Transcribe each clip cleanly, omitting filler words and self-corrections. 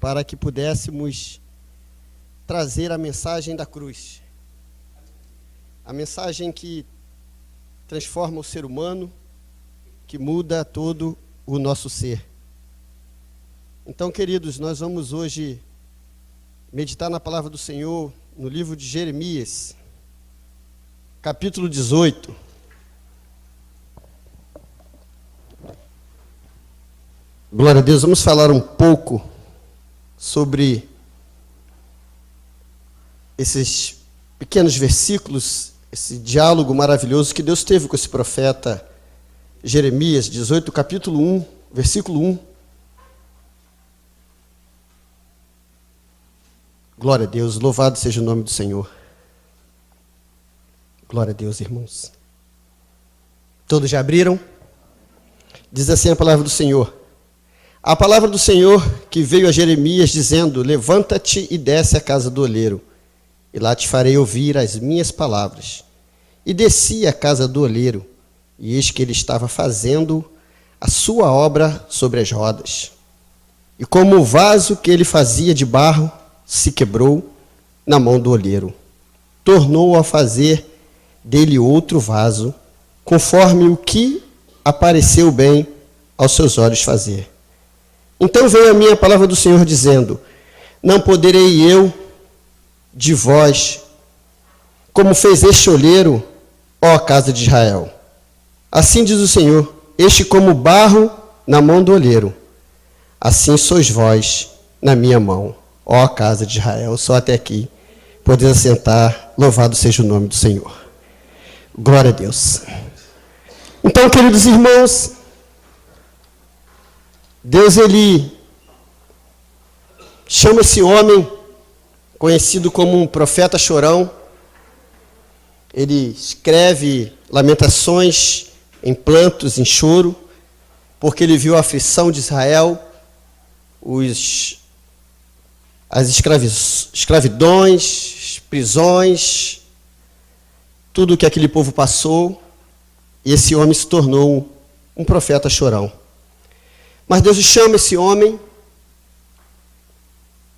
para que pudéssemos trazer a mensagem da cruz. A mensagem que transforma o ser humano, que muda todo o nosso ser. Então, queridos, nós vamos hoje meditar na palavra do Senhor no livro de Jeremias, capítulo 18. Glória a Deus, vamos falar um pouco sobre esses pequenos versículos, esse diálogo maravilhoso que Deus teve com esse profeta Jeremias, 18, capítulo 1, versículo 1. Glória a Deus, louvado seja o nome do Senhor. Glória a Deus, irmãos. Todos já abriram? Diz assim a palavra do Senhor. A palavra do Senhor que veio a Jeremias dizendo: levanta-te e desce à casa do oleiro, e lá te farei ouvir as minhas palavras. E desci à casa do oleiro, e eis que ele estava fazendo a sua obra sobre as rodas. E como o vaso que ele fazia de barro se quebrou na mão do oleiro, tornou a fazer dele outro vaso, conforme o que apareceu bem aos seus olhos fazer. Então veio a minha palavra do Senhor dizendo: não poderei eu de vós, como fez este oleiro, ó casa de Israel. Assim diz o Senhor: este como barro na mão do oleiro, assim sois vós na minha mão, ó casa de Israel. Só até aqui. Podeis assentar, louvado seja o nome do Senhor. Glória a Deus. Então, queridos irmãos, Deus, ele chama esse homem, conhecido como um profeta chorão. Ele escreve lamentações em prantos, em choro, porque ele viu a aflição de Israel, as escravidões, prisões, tudo que aquele povo passou, e esse homem se tornou um profeta chorão. Mas Deus chama esse homem,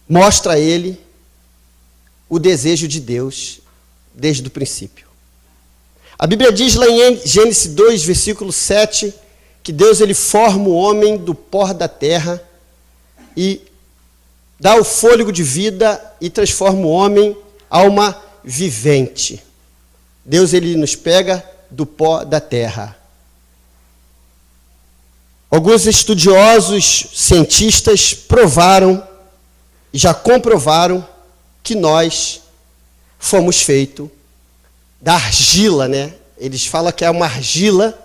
mostra a ele o desejo de Deus desde o princípio. A Bíblia diz lá em Gênesis 2, versículo 7, que Deus ele forma o homem do pó da terra e dá o fôlego de vida e transforma o homem alma vivente. Deus ele nos pega do pó da terra. Alguns estudiosos, cientistas provaram e já comprovaram que nós fomos feitos da argila, né? Eles falam que é uma argila,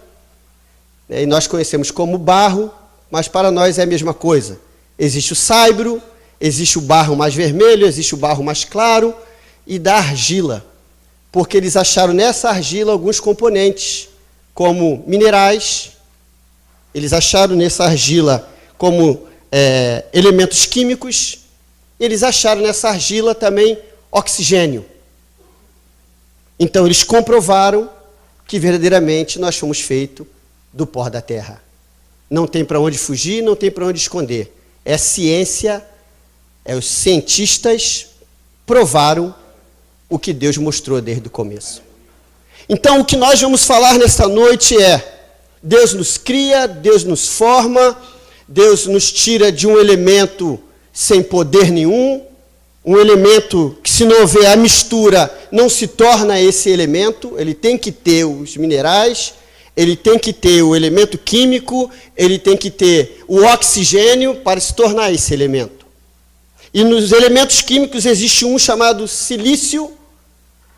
né? E nós conhecemos como barro, mas para nós é a mesma coisa. Existe o saibro, existe o barro mais vermelho, existe o barro mais claro, e da argila, porque eles acharam nessa argila alguns componentes, como minerais. Eles acharam nessa argila como elementos químicos. Eles acharam nessa argila também oxigênio. Então eles comprovaram que verdadeiramente nós fomos feitos do pó da terra. Não tem para onde fugir, não tem para onde esconder. É ciência, os cientistas provaram o que Deus mostrou desde o começo. Então o que nós vamos falar nesta noite é: Deus nos cria, Deus nos forma, Deus nos tira de um elemento sem poder nenhum, um elemento que, se não houver a mistura, não se torna esse elemento. Ele tem que ter os minerais, ele tem que ter o elemento químico, ele tem que ter o oxigênio para se tornar esse elemento. E nos elementos químicos existe um chamado silício,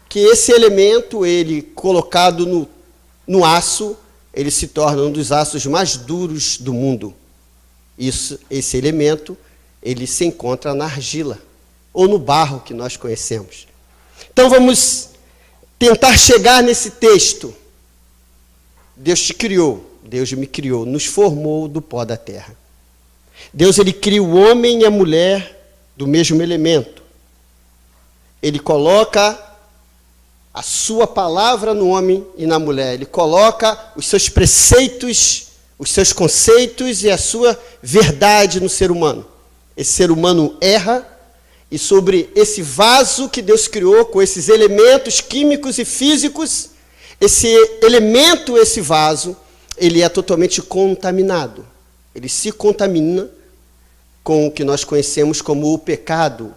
que esse elemento, ele colocado no aço, ele se torna um dos aços mais duros do mundo. Esse elemento, ele se encontra na argila, ou no barro que nós conhecemos. Então vamos tentar chegar nesse texto. Deus te criou, Deus me criou, nos formou do pó da terra. Deus ele cria o homem e a mulher do mesmo elemento. Ele coloca a sua palavra no homem e na mulher. Ele coloca os seus preceitos, os seus conceitos e a sua verdade no ser humano. esse ser humano erra, e sobre esse vaso que Deus criou com esses elementos químicos e físicos, esse elemento, esse vaso, ele é totalmente contaminado. Ele se contamina com o que nós conhecemos como o pecado,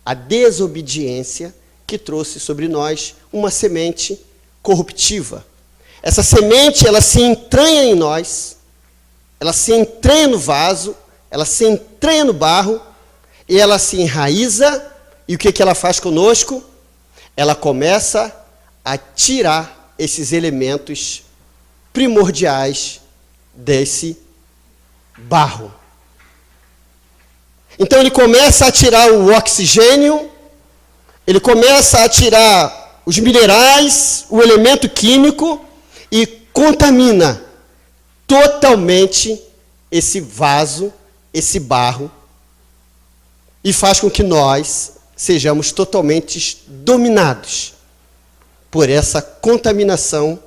a desobediência que trouxe sobre nós uma semente corruptiva. Essa semente, ela se entranha em nós, ela se entranha no vaso, ela se entranha no barro, e ela se enraiza, e o que ela faz conosco? Ela começa a tirar esses elementos primordiais desse barro. Então ele começa a tirar o oxigênio, ele começa a tirar os minerais, o elemento químico, e contamina totalmente esse vaso, esse barro, e faz com que nós sejamos totalmente dominados por essa contaminação,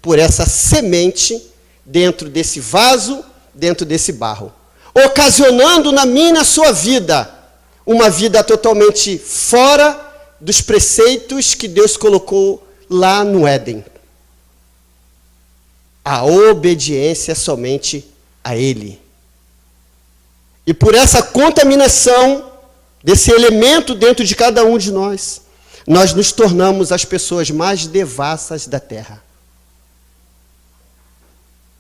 por essa semente dentro desse vaso, dentro desse barro, ocasionando na minha e na sua vida uma vida totalmente fora dos preceitos que Deus colocou lá no Éden. A obediência somente a Ele. E por essa contaminação desse elemento dentro de cada um de nós, nós nos tornamos as pessoas mais devassas da terra.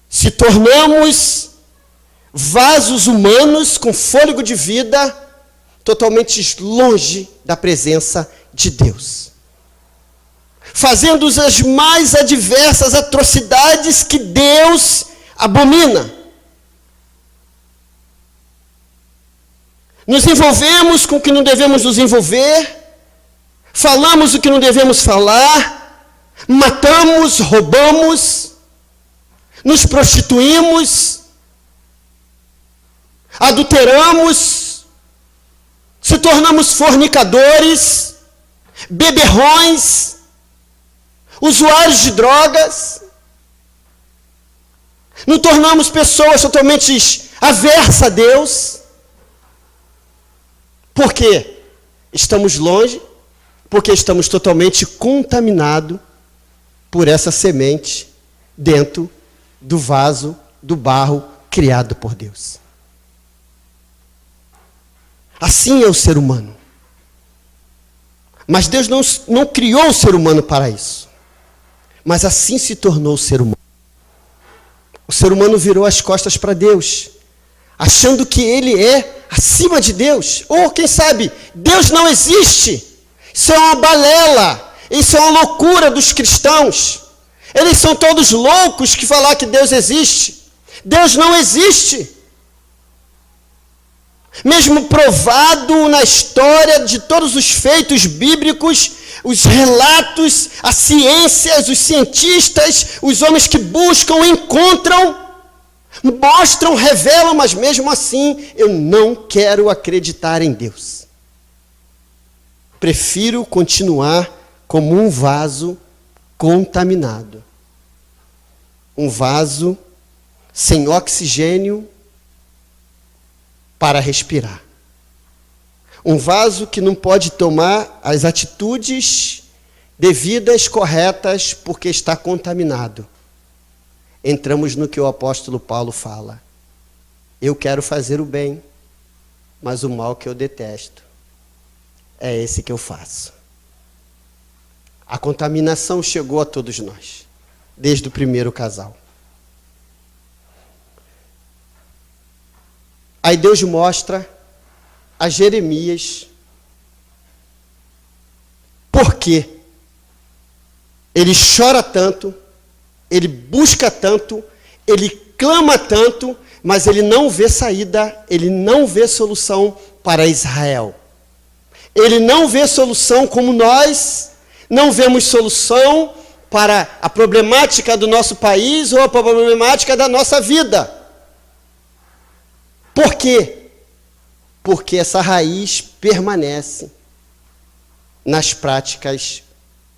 Se tornamos vasos humanos com fôlego de vida, totalmente longe da presença de Deus. Fazendo as mais adversas atrocidades que Deus abomina. Nos envolvemos com o que não devemos nos envolver, falamos o que não devemos falar, matamos, roubamos, nos prostituímos, adulteramos, se tornamos fornicadores, beberrões, usuários de drogas, nos tornamos pessoas totalmente aversas a Deus. Por quê? Estamos longe, porque estamos totalmente contaminados por essa semente dentro do vaso, do barro criado por Deus. Assim é o ser humano. Mas Deus não criou o ser humano para isso. Mas assim se tornou o ser humano. O ser humano virou as costas para Deus, achando que ele é acima de Deus. Ou, quem sabe, Deus não existe. Isso é uma balela. Isso é uma loucura dos cristãos. Eles são todos loucos que falar que Deus existe. Deus não existe. Mesmo provado na história de todos os feitos bíblicos, os relatos, a ciência, os cientistas, os homens que buscam, encontram, mostram, revelam, mas mesmo assim eu não quero acreditar em Deus. Prefiro continuar como um vaso contaminado. Um vaso sem oxigênio para respirar. Um vaso que não pode tomar as atitudes devidas, corretas, porque está contaminado. Entramos no que o apóstolo Paulo fala. Eu quero fazer o bem, mas o mal que eu detesto é esse que eu faço. A contaminação chegou a todos nós, desde o primeiro casal. Aí Deus mostra a Jeremias por quê ele chora tanto, ele busca tanto, ele clama tanto, mas ele não vê saída, ele não vê solução para Israel. Ele não vê solução como nós não vemos solução para a problemática do nosso país ou a problemática da nossa vida. Por quê? Porque essa raiz permanece nas práticas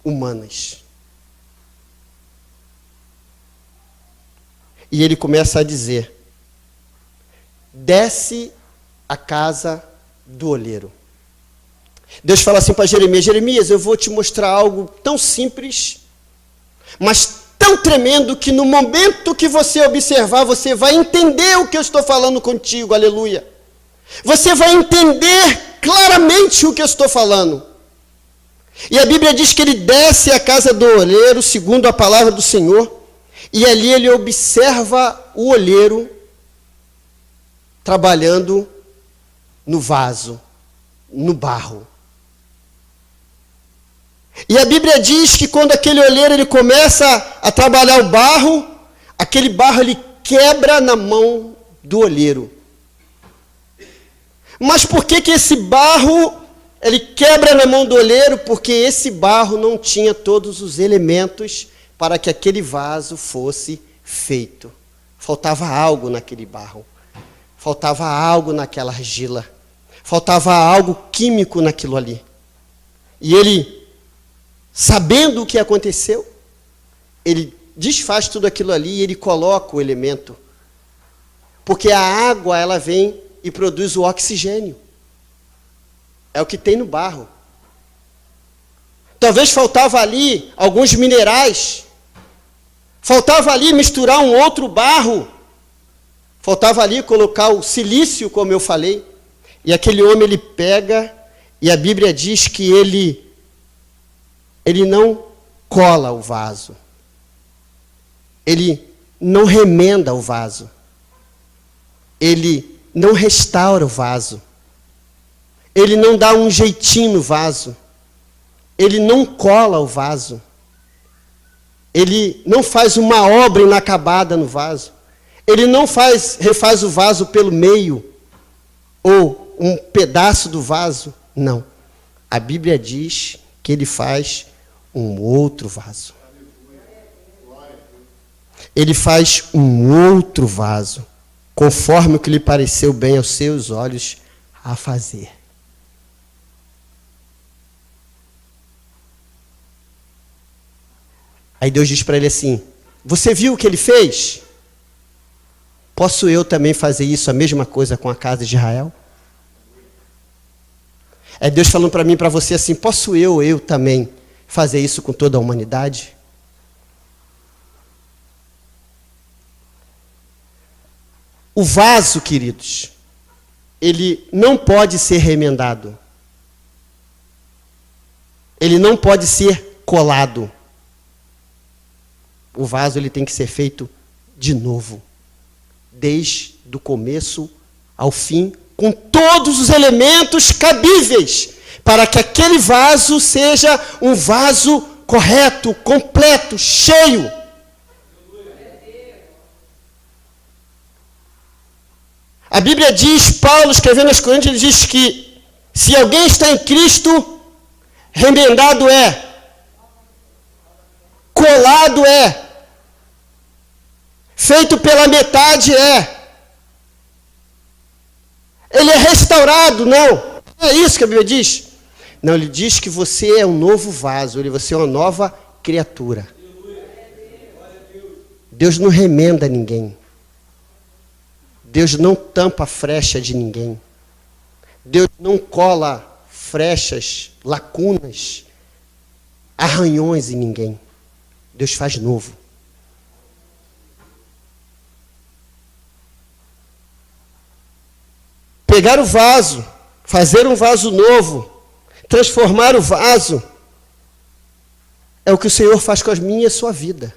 humanas. E ele começa a dizer: desce a casa do oleiro. Deus fala assim para Jeremias: Jeremias, eu vou te mostrar algo tão simples, mas tão tremendo, que no momento que você observar, você vai entender o que eu estou falando contigo, aleluia. Você vai entender claramente o que eu estou falando. E a Bíblia diz que ele desce à casa do oleiro, segundo a palavra do Senhor, e ali ele observa o oleiro trabalhando no vaso, no barro. E a Bíblia diz que quando aquele oleiro ele começa a trabalhar o barro, aquele barro ele quebra na mão do oleiro. Mas por que esse barro ele quebra na mão do oleiro? Porque esse barro não tinha todos os elementos para que aquele vaso fosse feito. Faltava algo naquele barro. Faltava algo naquela argila. Faltava algo químico naquilo ali. E ele, sabendo o que aconteceu, ele desfaz tudo aquilo ali e ele coloca o elemento. Porque a água, ela vem e produz o oxigênio. É o que tem no barro. Talvez faltava ali alguns minerais. Faltava ali misturar um outro barro. Faltava ali colocar o silício, como eu falei. E aquele homem, ele pega, e a Bíblia diz que ele não cola o vaso. Ele não remenda o vaso. Ele não restaura o vaso. Ele não dá um jeitinho no vaso. Ele não cola o vaso. Ele não faz uma obra inacabada no vaso. Ele não refaz o vaso pelo meio, ou um pedaço do vaso. Não. A Bíblia diz que ele faz um outro vaso. Ele faz um outro vaso, conforme o que lhe pareceu bem aos seus olhos a fazer. Aí Deus diz para ele assim: você viu o que ele fez? Posso eu também fazer isso, a mesma coisa com a casa de Israel? É Deus falando para mim e para você assim: posso eu também fazer isso com toda a humanidade? O vaso, queridos, ele não pode ser remendado. Ele não pode ser colado. O vaso ele tem que ser feito de novo, desde o começo ao fim, com todos os elementos cabíveis, para que aquele vaso seja um vaso correto, completo, cheio. A Bíblia diz, Paulo escrevendo aos Coríntios, ele diz que se alguém está em Cristo, remendado é, colado é, feito pela metade é, ele é restaurado, não é isso que a Bíblia diz. Não, ele diz que você é um novo vaso, você é uma nova criatura. Deus não remenda ninguém. Deus não tampa frecha de ninguém. Deus não cola frechas, lacunas, arranhões em ninguém. Deus faz novo. Pegar o vaso, fazer um vaso novo, transformar o vaso, é o que o Senhor faz com a minha e a sua vida.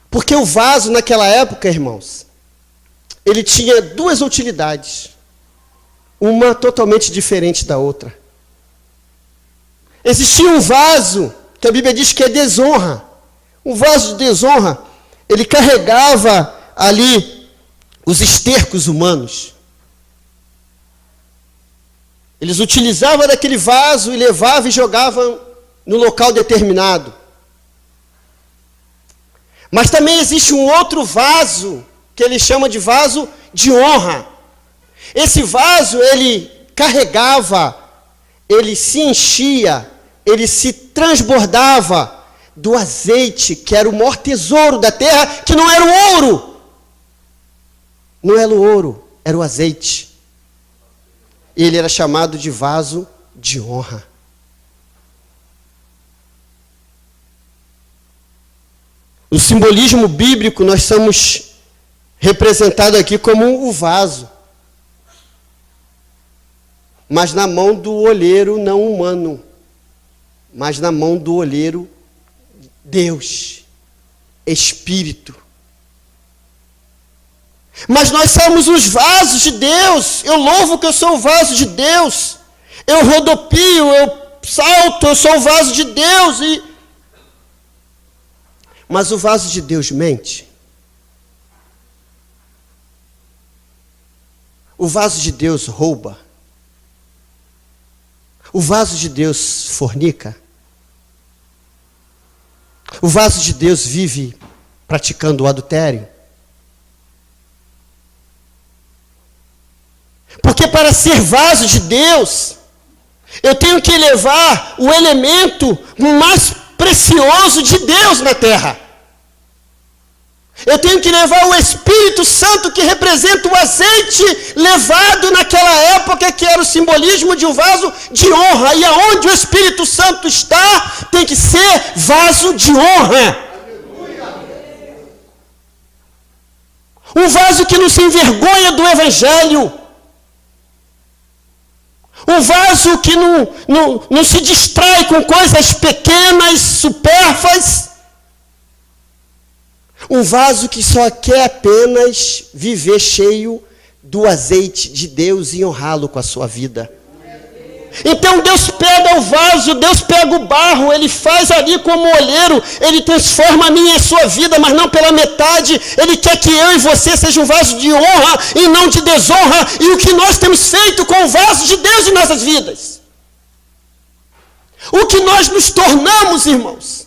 Porque o vaso naquela época, irmãos, ele tinha duas utilidades. Uma totalmente diferente da outra. Existia um vaso, que a Bíblia diz que é desonra. Um vaso de desonra, ele carregava ali os estercos humanos. Eles utilizavam daquele vaso e levavam e jogavam no local determinado. Mas também existe um outro vaso, que ele chama de vaso de honra. Esse vaso, ele carregava, ele se enchia, ele se transbordava do azeite, que era o maior tesouro da terra, que não era o ouro. Não era o ouro, era o azeite. ele era chamado de vaso de honra. No simbolismo bíblico, nós somos representados aqui como o vaso, mas na mão do olheiro não humano, mas na mão do olheiro Deus, Espírito. Mas nós somos os vasos de Deus. Eu louvo que eu sou o vaso de Deus. Eu rodopio, eu salto, eu sou o vaso de Deus. Mas o vaso de Deus mente. O vaso de Deus rouba. O vaso de Deus fornica. O vaso de Deus vive praticando o adultério. Porque para ser vaso de Deus, eu tenho que levar o elemento mais precioso de Deus na terra. Eu tenho que levar o Espírito Santo, que representa o azeite levado naquela época, que era o simbolismo de um vaso de honra. E aonde o Espírito Santo está, tem que ser vaso de honra. Um vaso que não se envergonha do Evangelho. Um vaso que não se distrai com coisas pequenas, supérfluas. Um vaso que só quer apenas viver cheio do azeite de Deus e honrá-lo com a sua vida. Então Deus pega o vaso, Deus pega o barro, Ele faz ali como olheiro, Ele transforma a minha e a sua vida, mas não pela metade. Ele quer que eu e você sejam um vaso de honra e não de desonra. E o que nós temos feito com o vaso de Deus em nossas vidas? O que nós nos tornamos, irmãos?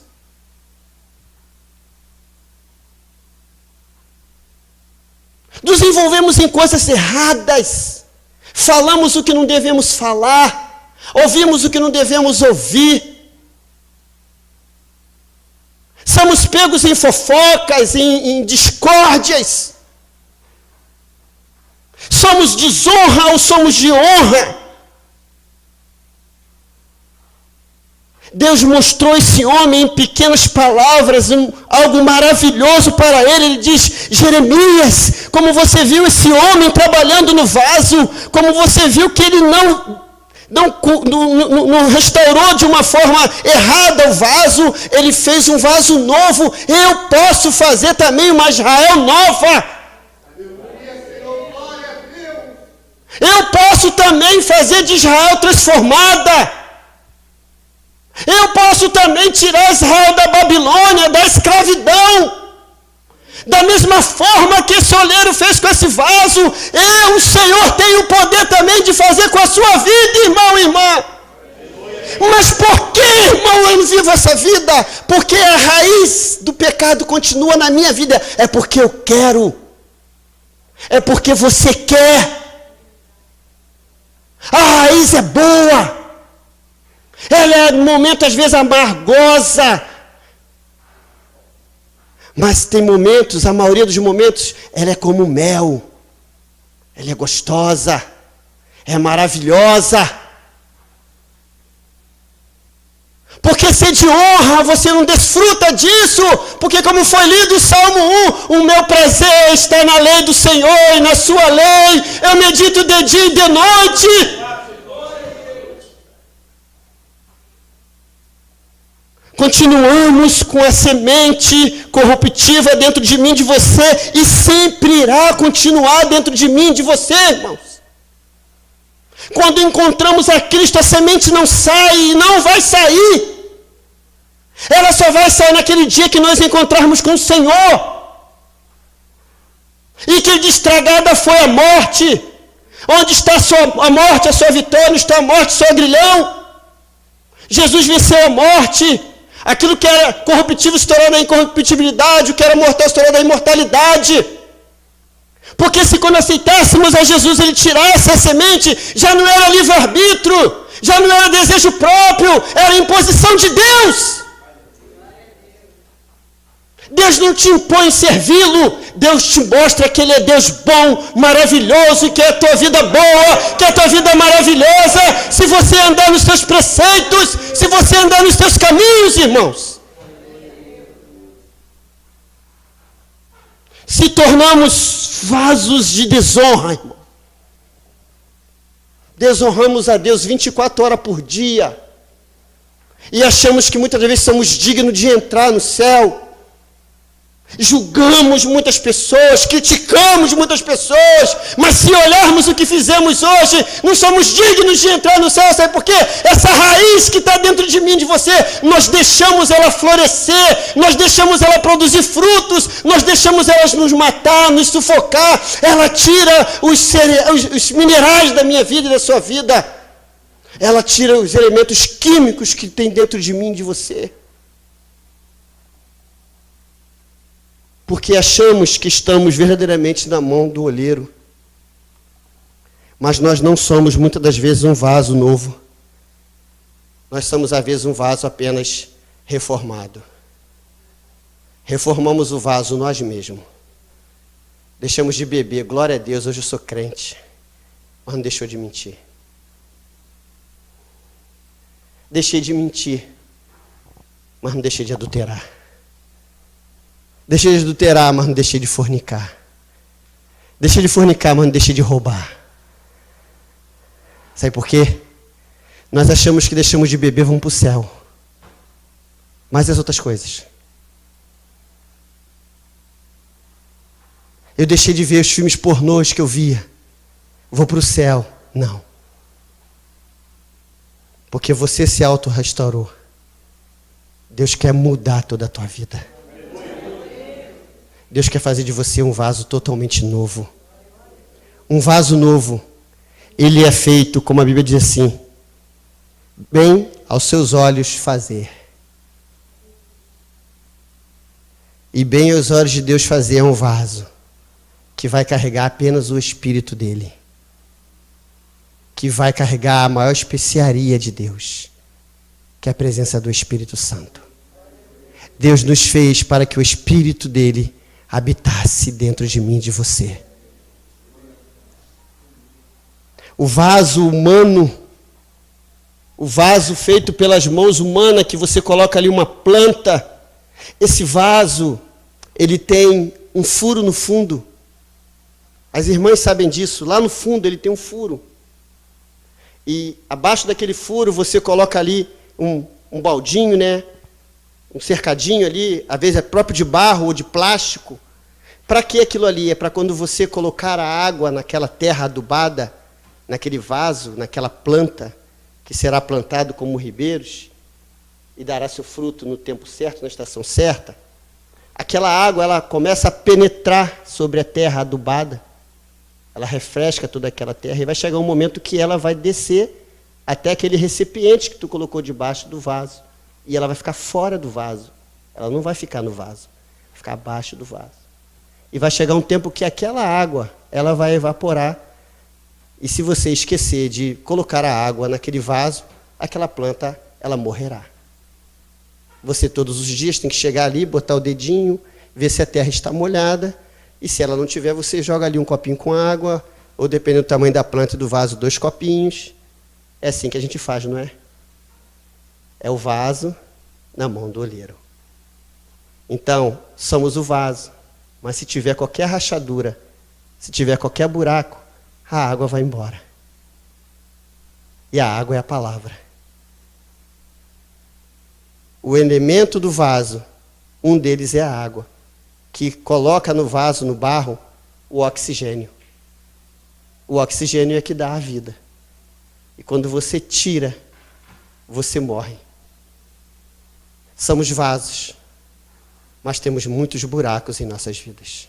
Nos envolvemos em coisas erradas, falamos o que não devemos falar, ouvimos o que não devemos ouvir, somos pegos em fofocas, em discórdias, somos desonra ou somos de honra. Deus mostrou esse homem em pequenas palavras, algo maravilhoso para ele. Ele diz: Jeremias, como você viu esse homem trabalhando no vaso, como você viu que ele não restaurou de uma forma errada o vaso, ele fez um vaso novo. Eu posso fazer também uma Israel nova. Eu posso também fazer de Israel transformada. Eu posso também tirar Israel da Babilônia, da escravidão. Da mesma forma que esse olheiro fez com esse vaso, o Senhor, tem o poder também de fazer com a sua vida, irmão e irmã. Mas por que, irmão, eu não vivo essa vida? Porque a raiz do pecado continua na minha vida. É porque eu quero. É porque você quer. A raiz é boa. Ela é, no momento, às vezes, amargosa. Mas tem momentos, a maioria dos momentos, ela é como mel. Ela é gostosa. É maravilhosa. Porque ser de honra, você não desfruta disso. Porque como foi lido o Salmo 1, o meu prazer está na lei do Senhor e na sua lei. Eu medito de dia e de noite. Continuamos com a semente corruptiva dentro de mim, de você, e sempre irá continuar dentro de mim, de você, irmãos. Quando encontramos a Cristo, a semente não sai e não vai sair. Ela só vai sair naquele dia que nós encontrarmos com o Senhor. E que de estragada foi a morte. Onde está a morte, a sua vitória? Onde está a morte, o seu grilhão? Jesus venceu a morte. Aquilo que era corruptível se tornou na incorruptibilidade, o que era mortal se tornou na imortalidade. Porque se quando aceitássemos a Jesus, Ele tirasse a semente, já não era livre-arbítrio, já não era desejo próprio, era imposição de Deus. Deus não te impõe servi-lo. Deus te mostra que Ele é Deus bom, maravilhoso, que é a tua vida boa, que é a tua vida maravilhosa, se você andar nos teus preceitos, se você andar nos teus caminhos, irmãos. Se tornamos vasos de desonra, irmão. Desonramos a Deus 24 horas por dia. E achamos que muitas vezes somos dignos de entrar no céu. Julgamos muitas pessoas, criticamos muitas pessoas, mas se olharmos o que fizemos hoje, não somos dignos de entrar no céu. Sabe por quê? Essa raiz que está dentro de mim, de você, nós deixamos ela florescer, nós deixamos ela produzir frutos, nós deixamos ela nos matar, nos sufocar. Ela tira os minerais da minha vida e da sua vida. Ela tira os elementos químicos que tem dentro de mim e de você. Porque achamos que estamos verdadeiramente na mão do oleiro. Mas nós não somos, muitas das vezes, um vaso novo. Nós somos, às vezes, um vaso apenas reformado. Reformamos o vaso nós mesmos. Deixamos de beber. Glória a Deus, hoje eu sou crente. Mas não deixou de mentir. Deixei de mentir. Mas não deixei de adulterar. Deixei de adulterar, mas não deixei de fornicar. Deixei de fornicar, mas não deixei de roubar. Sabe por quê? Nós achamos que deixamos de beber, vamos para o céu. Mas as outras coisas. Eu deixei de ver os filmes pornôs que eu via. Vou para o céu. Não. Porque você se auto-restaurou. Deus quer mudar toda a tua vida. Deus quer fazer de você um vaso totalmente novo. Um vaso novo. Ele é feito, como a Bíblia diz assim, bem aos seus olhos fazer. E bem aos olhos de Deus fazer é um vaso que vai carregar apenas o Espírito dele. Que vai carregar a maior especiaria de Deus, que é a presença do Espírito Santo. Deus nos fez para que o Espírito dele habitasse dentro de mim e de você. O vaso humano, o vaso feito pelas mãos humanas, que você coloca ali uma planta, esse vaso, ele tem um furo no fundo. As irmãs sabem disso. Lá no fundo ele tem um furo. E abaixo daquele furo você coloca ali um baldinho, né? Um cercadinho ali, às vezes é próprio de barro ou de plástico. Para que aquilo ali? É para quando você colocar a água naquela terra adubada, naquele vaso, naquela planta, que será plantado como ribeiros, e dará seu fruto no tempo certo, na estação certa. Aquela água, ela começa a penetrar sobre a terra adubada. Ela refresca toda aquela terra, e vai chegar um momento que ela vai descer até aquele recipiente que tu colocou debaixo do vaso. E ela vai ficar fora do vaso. Ela não vai ficar no vaso. Vai ficar abaixo do vaso. E vai chegar um tempo que aquela água, ela vai evaporar. E se você esquecer de colocar a água naquele vaso, aquela planta, ela morrerá. Você todos os dias tem que chegar ali, botar o dedinho, ver se a terra está molhada. E se ela não tiver, você joga ali um copinho com água, ou dependendo do tamanho da planta e do vaso, 2 copinhos. É assim que a gente faz, não é? É o vaso na mão do oleiro. Então, somos o vaso. Mas se tiver qualquer rachadura, se tiver qualquer buraco, a água vai embora. E a água é a palavra. O elemento do vaso, um deles é a água, que coloca no vaso, no barro, o oxigênio. O oxigênio é que dá a vida. E quando você tira, você morre. Somos vasos, mas temos muitos buracos em nossas vidas.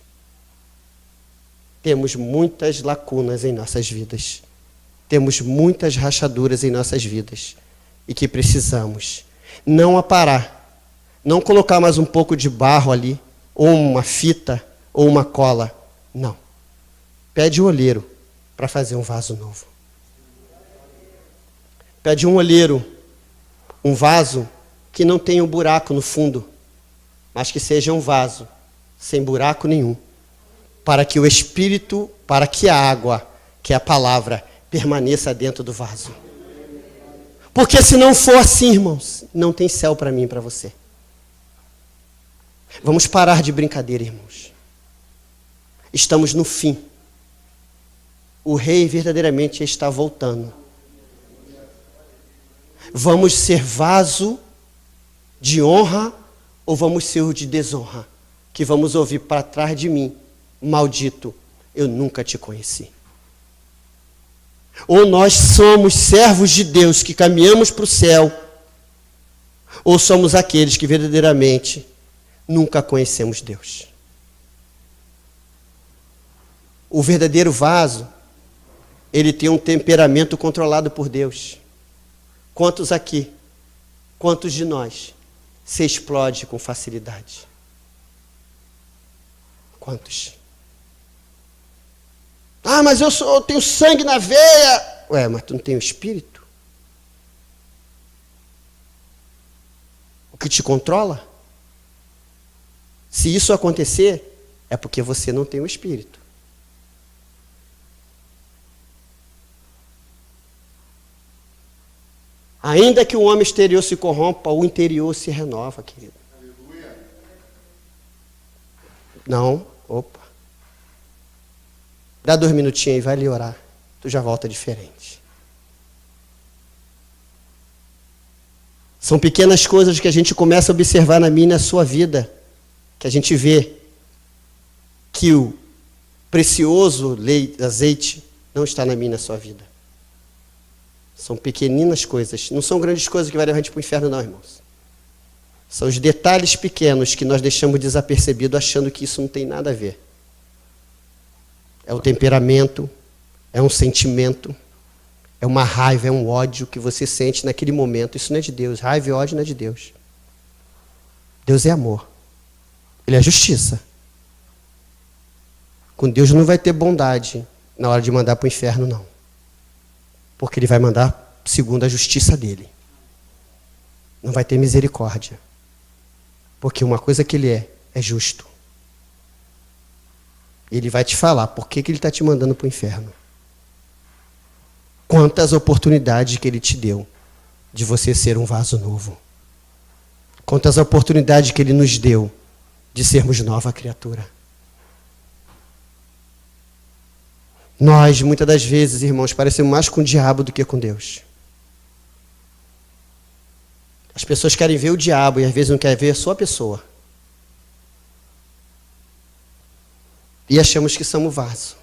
Temos muitas lacunas em nossas vidas. Temos muitas rachaduras em nossas vidas. E que precisamos não aparar, não colocar mais um pouco de barro ali, ou uma fita, ou uma cola. Não. Pede o oleiro para fazer um vaso novo. Pede um oleiro, um vaso que não tenha um buraco no fundo, mas que seja um vaso sem buraco nenhum, para que o Espírito, para que a água, que é a palavra, permaneça dentro do vaso. Porque se não for assim, irmãos, não tem céu para mim e para você. Vamos parar de brincadeira, irmãos. Estamos no fim. O rei verdadeiramente está voltando. Vamos ser vaso de honra ou vamos ser o de desonra? Que vamos ouvir para trás de mim, maldito, eu nunca te conheci. Ou nós somos servos de Deus que caminhamos para o céu, ou somos aqueles que verdadeiramente nunca conhecemos Deus. O verdadeiro vaso, ele tem um temperamento controlado por Deus. Quantos aqui, quantos de nós se explode com facilidade? Quantos? Ah, mas eu tenho sangue na veia. Ué, mas tu não tem o Espírito? O que te controla? Se isso acontecer, é porque você não tem o Espírito. Ainda que o homem exterior se corrompa, o interior se renova, querido. Aleluia. Não, opa. Dá 2 minutinhos aí, vai ali orar. Tu já volta diferente. São pequenas coisas que a gente começa a observar na minha e na sua vida, que a gente vê que o precioso azeite não está na minha e na sua vida. São pequeninas coisas. Não são grandes coisas que vai levar a gente para o inferno, não, irmãos. São os detalhes pequenos que nós deixamos desapercebidos, achando que isso não tem nada a ver. É o temperamento, é um sentimento, é uma raiva, é um ódio que você sente naquele momento. Isso não é de Deus. Raiva e ódio não é de Deus. Deus é amor. Ele é justiça. Com Deus não vai ter bondade na hora de mandar para o inferno, não. Porque ele vai mandar segundo a justiça dele. Não vai ter misericórdia. Porque uma coisa que ele é justo. Ele vai te falar por que ele está te mandando para o inferno. Quantas oportunidades que ele te deu de você ser um vaso novo. Quantas oportunidades que ele nos deu de sermos nova criatura. Nós, muitas das vezes, irmãos, parecemos mais com o diabo do que com Deus. As pessoas querem ver o diabo e às vezes não querem ver só a pessoa. E achamos que somos vaso.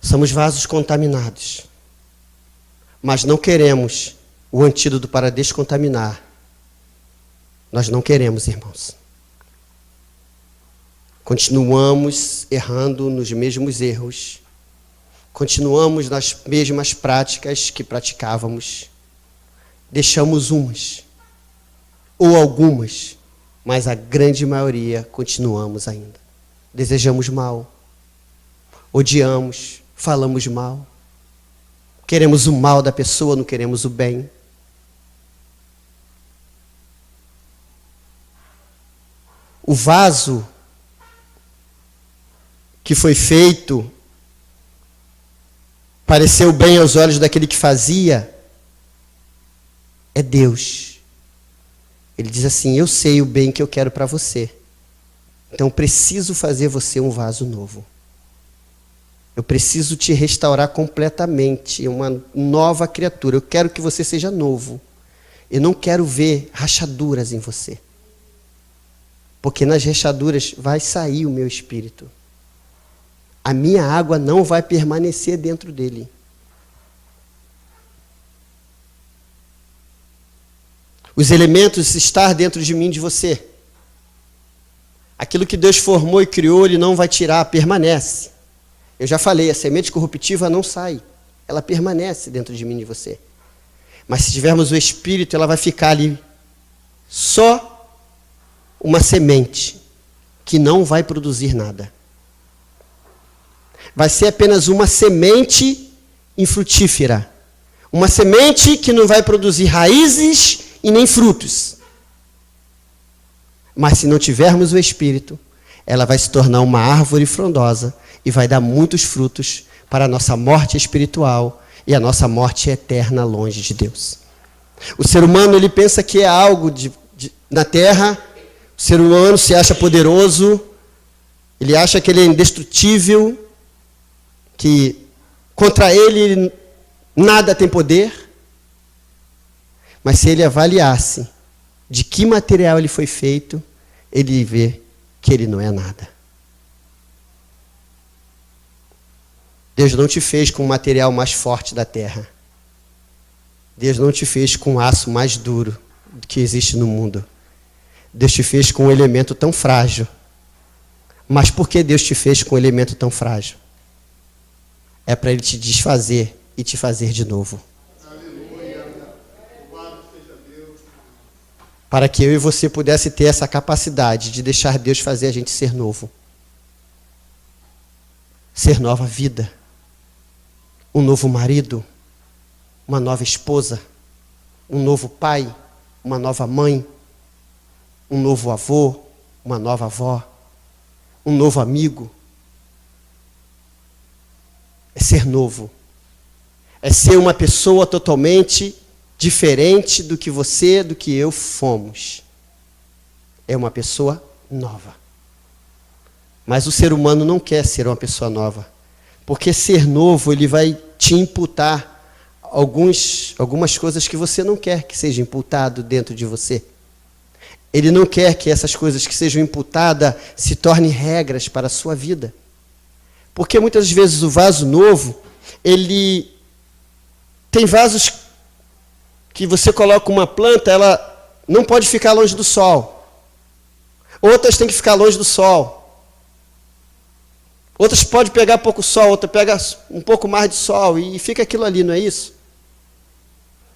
Somos vasos contaminados. Mas não queremos o antídoto para descontaminar. Nós não queremos, irmãos. Continuamos errando nos mesmos erros. Continuamos nas mesmas práticas que praticávamos. Deixamos umas, ou algumas, mas a grande maioria continuamos ainda. Desejamos mal, odiamos, falamos mal. Queremos o mal da pessoa, não queremos o bem. O vaso que foi feito pareceu bem aos olhos daquele que fazia, é Deus. Ele diz assim: eu sei o bem que eu quero para você, então preciso fazer você um vaso novo. Eu preciso te restaurar completamente, uma nova criatura. Eu quero que você seja novo. Eu não quero ver rachaduras em você, porque nas rachaduras vai sair o meu espírito. A minha água não vai permanecer dentro dele. Os elementos estão dentro de mim, de você. Aquilo que Deus formou e criou, Ele não vai tirar, permanece. Eu já falei, a semente corruptiva não sai. Ela permanece dentro de mim e de você. Mas se tivermos o Espírito, ela vai ficar ali. Só uma semente que não vai produzir nada. Vai ser apenas uma semente infrutífera. Uma semente que não vai produzir raízes e nem frutos. Mas se não tivermos o Espírito, ela vai se tornar uma árvore frondosa e vai dar muitos frutos para a nossa morte espiritual e a nossa morte eterna longe de Deus. O ser humano, ele pensa que é algo na terra, o ser humano se acha poderoso, ele acha que ele é indestrutível, que contra ele nada tem poder. Mas se ele avaliasse de que material ele foi feito, ele vê que ele não é nada. Deus não te fez com o material mais forte da terra. Deus não te fez com o aço mais duro que existe no mundo. Deus te fez com um elemento tão frágil. Mas por que Deus te fez com um elemento tão frágil? É para Ele te desfazer e te fazer de novo. Para que eu e você pudesse ter essa capacidade de deixar Deus fazer a gente ser novo. Ser nova vida. Um novo marido, uma nova esposa, um novo pai, uma nova mãe, um novo avô, uma nova avó, um novo amigo. É ser novo. É ser uma pessoa totalmente diferente do que você, do que eu fomos. É uma pessoa nova. Mas o ser humano não quer ser uma pessoa nova. Porque ser novo, ele vai te imputar algumas coisas que você não quer que seja imputado dentro de você. Ele não quer que essas coisas que sejam imputadas se tornem regras para a sua vida. Porque muitas vezes o vaso novo, ele tem vasos que você coloca uma planta, ela não pode ficar longe do sol. Outras têm que ficar longe do sol. Outras podem pegar pouco sol, outra pega um pouco mais de sol e fica aquilo ali, não é isso?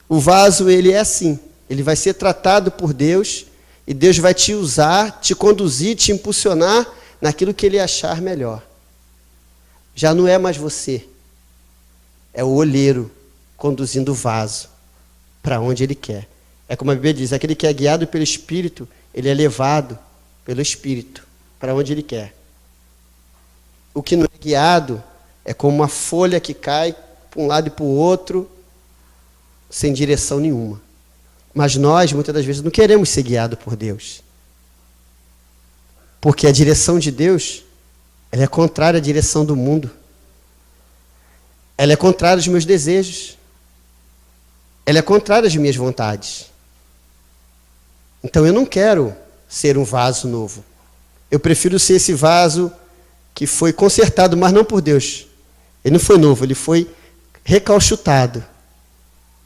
O vaso, ele é assim. Ele vai ser tratado por Deus e Deus vai te usar, te conduzir, te impulsionar naquilo que Ele achar melhor. Já não é mais você. É o olheiro conduzindo o vaso para onde Ele quer. É como a Bíblia diz, aquele que é guiado pelo Espírito, ele é levado pelo Espírito para onde Ele quer. O que não é guiado é como uma folha que cai para um lado e para o outro, sem direção nenhuma. Mas nós, muitas das vezes, não queremos ser guiados por Deus. Porque a direção de Deus, ela é contrária à direção do mundo. Ela é contrária aos meus desejos. Ela é contrária às minhas vontades. Então eu não quero ser um vaso novo. Eu prefiro ser esse vaso que foi consertado, mas não por Deus. Ele não foi novo, ele foi recalchutado.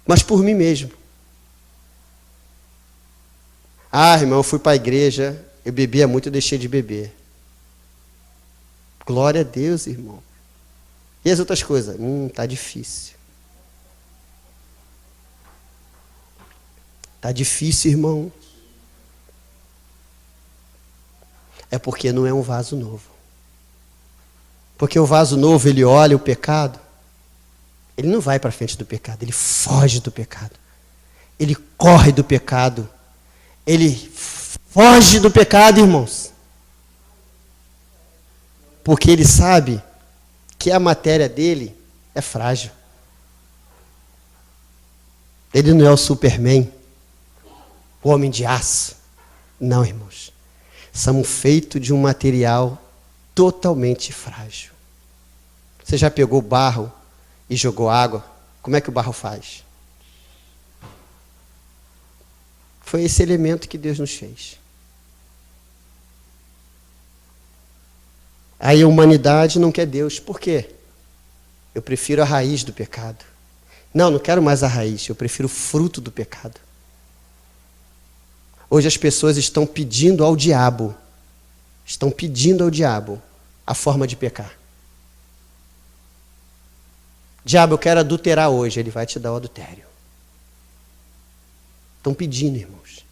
Mas por mim mesmo. Ah, irmão, eu fui para a igreja, eu bebia muito e deixei de beber. Glória a Deus, irmão. E as outras coisas? Tá difícil. Tá difícil, irmão. É porque não é um vaso novo. Porque o vaso novo, ele olha o pecado, ele não vai para frente do pecado, ele foge do pecado. Ele corre do pecado. Ele foge do pecado, irmãos. Porque ele sabe que a matéria dele é frágil. Ele não é o Superman, o homem de aço. Não, irmãos. Somos feitos de um material totalmente frágil. Você já pegou barro e jogou água? Como é que o barro faz? Foi esse elemento que Deus nos fez. Aí a humanidade não quer Deus. Por quê? Eu prefiro a raiz do pecado. Não quero mais a raiz, eu prefiro o fruto do pecado. Hoje as pessoas estão pedindo ao diabo a forma de pecar. Diabo, eu quero adulterar hoje. Ele vai te dar o adultério. Estão pedindo, irmãos.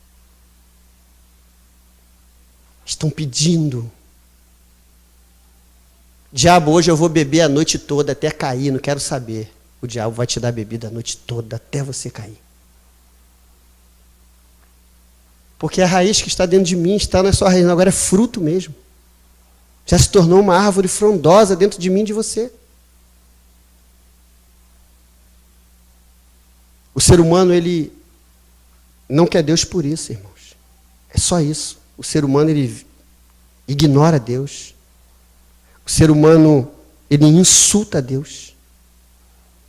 Estão pedindo. Diabo, hoje eu vou beber a noite toda até cair, não quero saber. O diabo vai te dar bebida a noite toda até você cair. Porque a raiz que está dentro de mim está na sua raiz, agora é fruto mesmo. Já se tornou uma árvore frondosa dentro de mim e de você. O ser humano, ele não quer Deus por isso, irmãos. É só isso. O ser humano, ele ignora Deus. O ser humano, ele insulta Deus.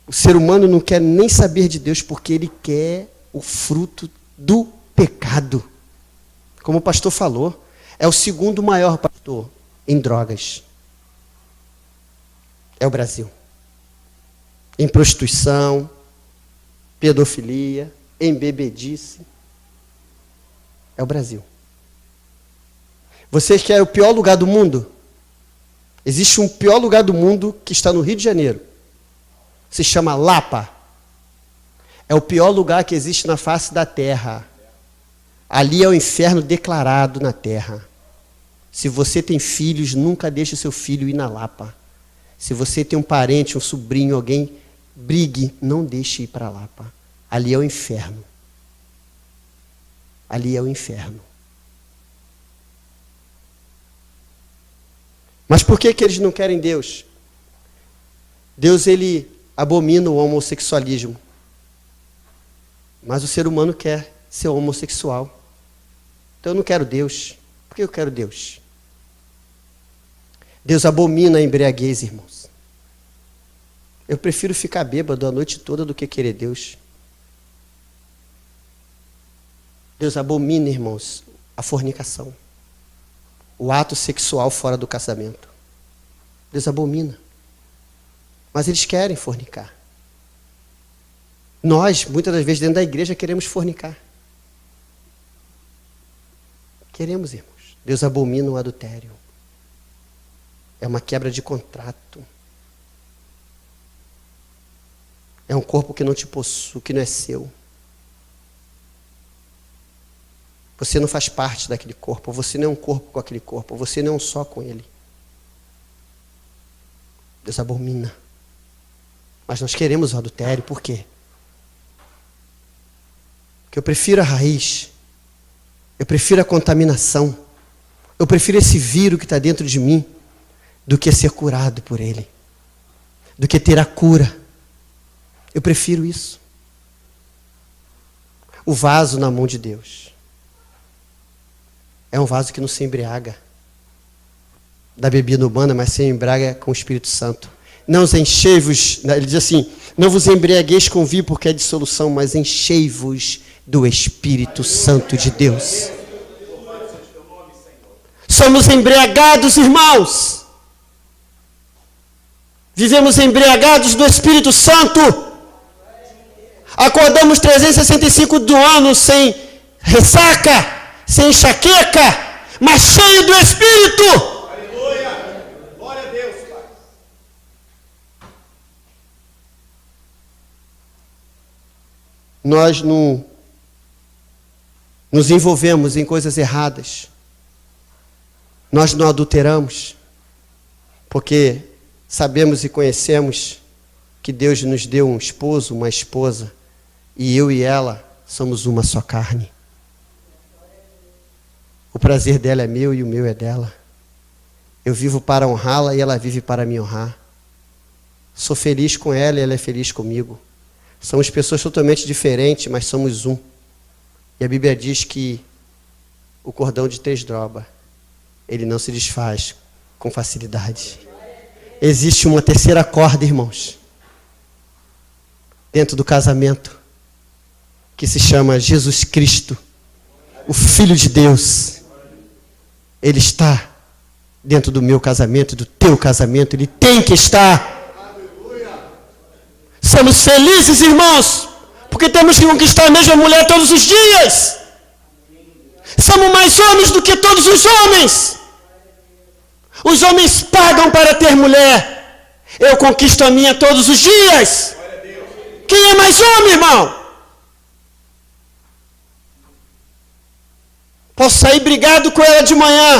O ser humano não quer nem saber de Deus porque ele quer o fruto do pecado. Como o pastor falou, é o segundo maior pastor em drogas. É o Brasil. Em prostituição, pedofilia, em bebedice. É o Brasil. Vocês querem o pior lugar do mundo? Existe um pior lugar do mundo que está no Rio de Janeiro. Se chama Lapa. É o pior lugar que existe na face da terra. Ali é o inferno declarado na terra. Se você tem filhos, nunca deixe seu filho ir na Lapa. Se você tem um parente, um sobrinho, alguém, brigue, não deixe ir para a Lapa. Ali é o inferno. Ali é o inferno. Mas por que eles não querem Deus? Deus, ele abomina o homossexualismo. Mas o ser humano quer ser homossexual. Então eu não quero Deus. Por que eu quero Deus? Deus abomina a embriaguez, irmãos. Eu prefiro ficar bêbado a noite toda do que querer Deus. Deus abomina, irmãos, a fornicação. O ato sexual fora do casamento. Deus abomina. Mas eles querem fornicar. Nós, muitas das vezes, dentro da igreja, queremos fornicar. Queremos, irmãos. Deus abomina o adultério. É uma quebra de contrato. É um corpo que não te possui, que não é seu. Você não faz parte daquele corpo. Você não é um corpo com aquele corpo. Você não é um só com ele. Deus abomina. Mas nós queremos o adultério. Por quê? Porque eu prefiro a raiz. Eu prefiro a contaminação. Eu prefiro esse vírus que está dentro de mim do que ser curado por ele. Do que ter a cura. Eu prefiro isso. O vaso na mão de Deus é um vaso que não se embriaga da bebida humana, mas se embriaga com o Espírito Santo. Não os enchei-vos, ele diz assim, não vos embriagueis com vinho porque é dissolução, mas enchei-vos do Espírito Santo de Deus. Somos embriagados, irmãos. Vivemos embriagados do Espírito Santo. Acordamos 365 do ano sem ressaca, sem enxaqueca, mas cheio do Espírito. Aleluia! Glória a Deus, Pai. Nós não nos envolvemos em coisas erradas. Nós não adulteramos, porque sabemos e conhecemos que Deus nos deu um esposo, uma esposa, e eu e ela somos uma só carne. O prazer dela é meu e o meu é dela. Eu vivo para honrá-la e ela vive para me honrar. Sou feliz com ela e ela é feliz comigo. Somos pessoas totalmente diferentes, mas somos um. E a Bíblia diz que o cordão de 3 dobras, ele não se desfaz com facilidade. Existe uma terceira corda, irmãos, dentro do casamento, que se chama Jesus Cristo, o Filho de Deus. Ele está dentro do meu casamento, do teu casamento, ele tem que estar. Somos felizes, irmãos, porque temos que conquistar a mesma mulher todos os dias. Somos mais homens do que todos os homens. Os homens pagam para ter mulher. Eu conquisto a minha todos os dias. Quem é mais homem, irmão? Posso sair brigado com ela de manhã,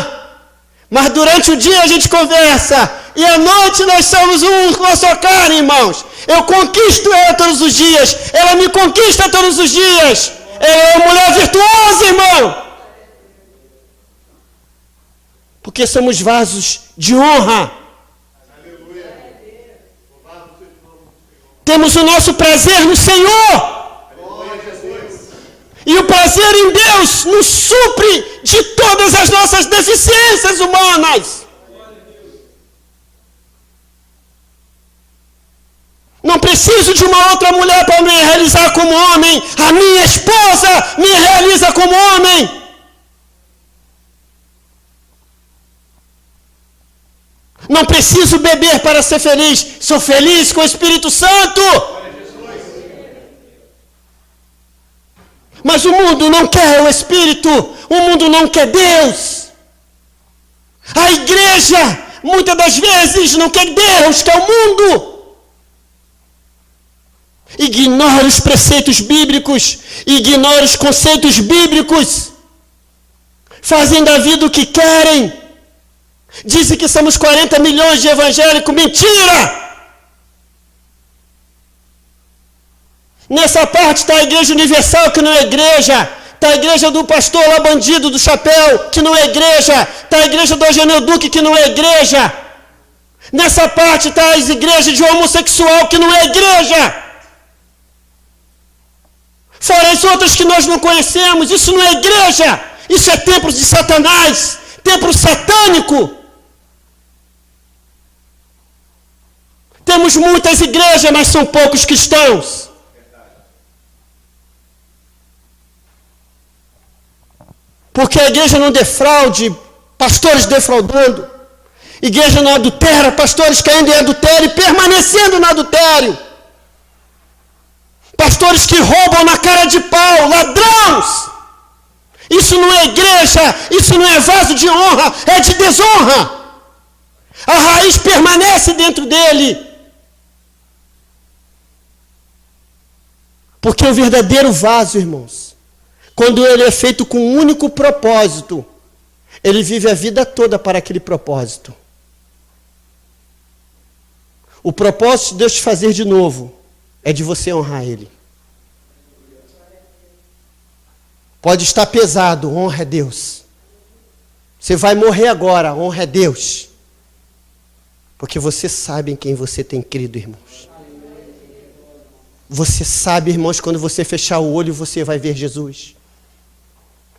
mas durante o dia a gente conversa. E à noite nós somos um com a sua carne, irmãos. Eu conquisto ela todos os dias. Ela me conquista todos os dias. Ela é uma mulher virtuosa, irmão. porque somos vasos de honra. Temos o nosso prazer no Senhor. E o prazer em Deus nos supre de todas as nossas deficiências humanas. Não preciso de uma outra mulher para me realizar como homem. A minha esposa me realiza como homem. Não preciso beber para ser feliz. Sou feliz com o Espírito Santo. Mas o mundo não quer o Espírito. O mundo não quer Deus. A igreja, muitas das vezes, não quer Deus, quer o mundo. Ignora os preceitos bíblicos. Ignora os conceitos bíblicos. Fazem da vida o que querem. Dizem que somos 40 milhões de evangélicos. Mentira! Nessa parte está a igreja universal, que não é igreja. Está a igreja do pastor lá bandido do chapéu, que não é igreja. Está a igreja do Ageneu Duque, que não é igreja. Nessa parte está as igrejas de homossexual, que não é igreja. Fora as outras que nós não conhecemos. Isso não é igreja. Isso é templo de Satanás. Templo satânico. Temos muitas igrejas, mas são poucos cristãos. Porque a igreja não defraude, pastores defraudando. Igreja não adultera, pastores caindo em adultério e permanecendo no adultério. Pastores que roubam na cara de pau, ladrões. Isso não é igreja, isso não é vaso de honra, é de desonra. A raiz permanece dentro dele. Porque o verdadeiro vaso, irmãos, quando ele é feito com um único propósito, ele vive a vida toda para aquele propósito. O propósito de Deus te fazer de novo é de você honrar Ele. Pode estar pesado, honra a Deus. Você vai morrer agora, honra a Deus. Porque você sabe em quem você tem crido, irmãos. Você sabe, irmãos, quando você fechar o olho, você vai ver Jesus.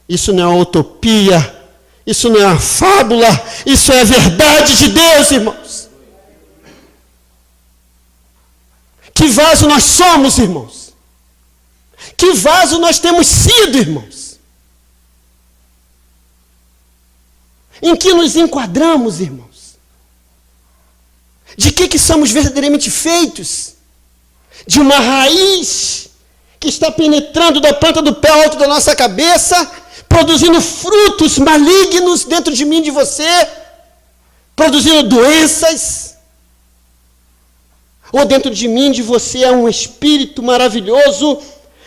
Isso não é uma utopia, isso não é uma fábula, isso é a verdade de Deus, irmãos. Que vaso nós somos, irmãos? Que vaso nós temos sido, irmãos? Em que nos enquadramos, irmãos? De que somos verdadeiramente feitos? De uma raiz que está penetrando da planta do pé ao alto da nossa cabeça, produzindo frutos malignos dentro de mim e de você, produzindo doenças. Ou dentro de mim e de você há um espírito maravilhoso,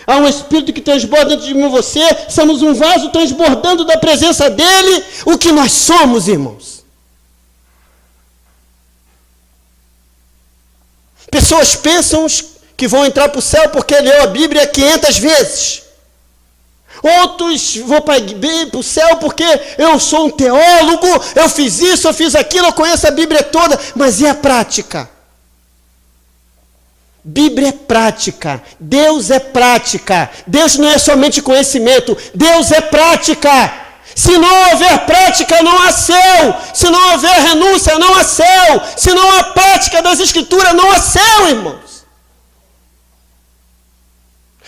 há um espírito que transborda dentro de mim e você, somos um vaso transbordando da presença dele. O que nós somos, irmãos? Pessoas pensam que vão entrar para o céu porque leu a Bíblia 500 vezes. Outros vão para o céu porque eu sou um teólogo, eu fiz isso, eu fiz aquilo, eu conheço a Bíblia toda. Mas e a prática? Bíblia é prática, Deus é prática. Deus não é somente conhecimento, Deus é prática. Se não houver prática, não há céu. Se não houver renúncia, não há céu. Se não há prática das Escrituras, não há céu, irmãos.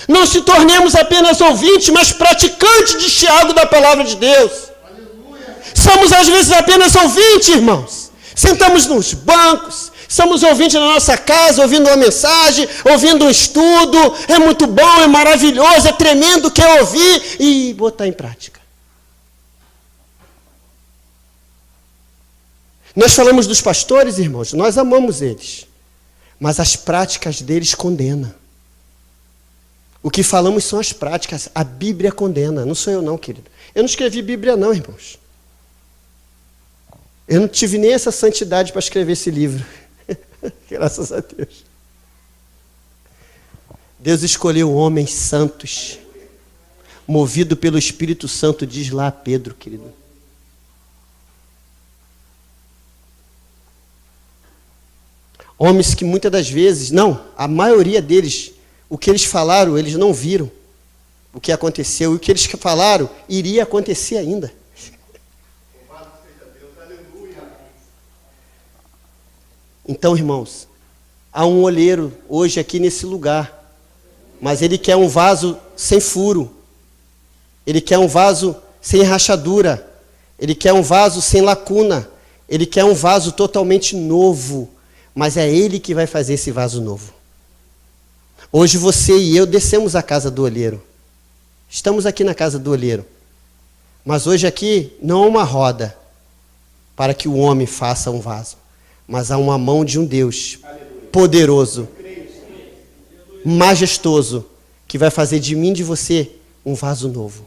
Não se tornemos apenas ouvintes, mas praticantes de Tiago da palavra de Deus. Aleluia. Somos às vezes apenas ouvintes, irmãos. Sentamos nos bancos, somos ouvintes na nossa casa, ouvindo uma mensagem, ouvindo um estudo. É muito bom, é maravilhoso, é tremendo, quer ouvir e botar em prática. Nós falamos dos pastores, irmãos, nós amamos eles. Mas as práticas deles condenam. O que falamos são as práticas. A Bíblia condena. Não sou eu não, querido. Eu não escrevi Bíblia não, irmãos. Eu não tive nem essa santidade para escrever esse livro. Graças a Deus. Deus escolheu homens santos, movido pelo Espírito Santo, diz lá Pedro, querido. Homens que muitas das vezes, não, a maioria deles, o que eles falaram, eles não viram o que aconteceu. E o que eles falaram, iria acontecer ainda. Então, irmãos, há um olheiro hoje aqui nesse lugar, mas ele quer um vaso sem furo, ele quer um vaso sem rachadura, ele quer um vaso sem lacuna, ele quer um vaso totalmente novo, mas é ele que vai fazer esse vaso novo. Hoje você e eu descemos à casa do olheiro, estamos aqui na casa do olheiro, mas hoje aqui não há uma roda para que o homem faça um vaso, mas há uma mão de um Deus poderoso, majestoso, que vai fazer de mim e de você um vaso novo.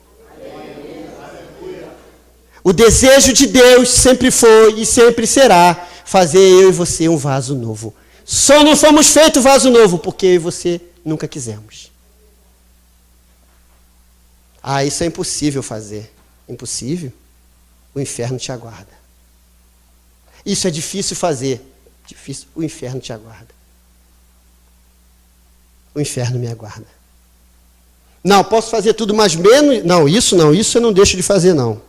O desejo de Deus sempre foi e sempre será fazer eu e você um vaso novo. Só não fomos feitos vaso novo porque eu e você nunca quisemos. Ah, isso é impossível fazer. Impossível? O inferno te aguarda. Isso é difícil fazer. Difícil, o inferno te aguarda. O inferno me aguarda. Não, posso fazer tudo, mas menos... Não, isso eu não deixo de fazer, não.